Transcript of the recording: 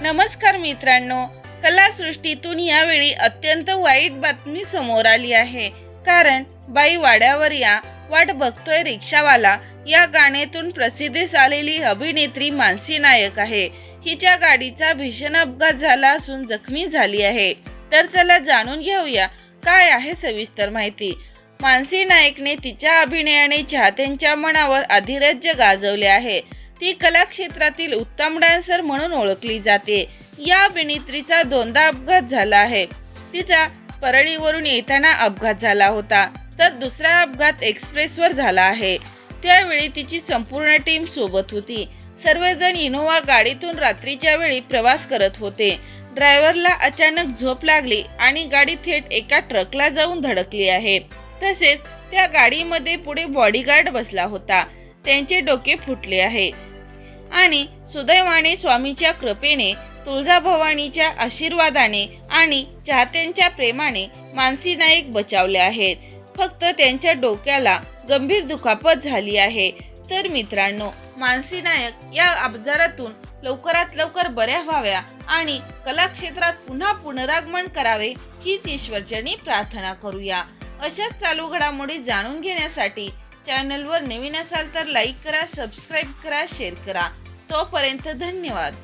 नमस्कार मित्रांनो, कलासृष्टीतून यावेळी अत्यंत वाईट बातमी समोर आली आहे। कारण बाई वाड्यावर या वाट बघतोय रिक्षावाला या गाण्यातून प्रसिद्धीस आलेली अभिनेत्री मानसी नायक आहे। हिच्या गाडीचा भीषण अपघात झाला असून जखमी झाली आहे। तर चला जाणून घेऊया काय आहे सविस्तर माहिती। मानसी नायकने तिच्या अभिनयाने चाहत्यांच्या मनावर अधिराज्य गाजवले आहे। ती कला क्षेत्रातील उत्तम डान्सर म्हणून ओळखली जाते। या अभिनेत्रीचा दोनदा अपघात झाला आहे। तिचा परळीवरून येताना अपघात झाला होता, तर दुसरा अपघात एक्सप्रेसवर झाला आहे। त्यावेळी तिची संपूर्ण टीम सोबत होती। सर्वजण इनोव्हा गाडीतून रात्रीच्या वेळी प्रवास करत होते। ड्रायव्हरला अचानक झोप लागली आणि गाडी थेट एका ट्रकला जाऊन धडकली आहे। तसेच त्या गाडीमध्ये पुढे बॉडीगार्ड बसला होता, त्यांचे डोके फुटले आहे आणि सुदैवाने स्वामीच्या कृपेने, तुळजाभवानीच्या आशीर्वादाने आणि चाहत्यांच्या प्रेमाने मानसी नायक बचावले आहेत। फक्त त्यांच्या डोक्याला गंभीर दुखापत झाली आहे। तर मित्रांनो, मानसी नायक या आजारातून लवकरात लवकर बऱ्या व्हाव्या आणि कला क्षेत्रात पुन्हा पुनरागमन करावे हीच ईश्वरचरणी प्रार्थना करूया। अशाच चालू घडामोडी जाणून घेण्यासाठी चॅनलवर नवीन असाल तर लाईक करा, सबस्क्राईब करा, शेअर करा। तोपर्यंत धन्यवाद।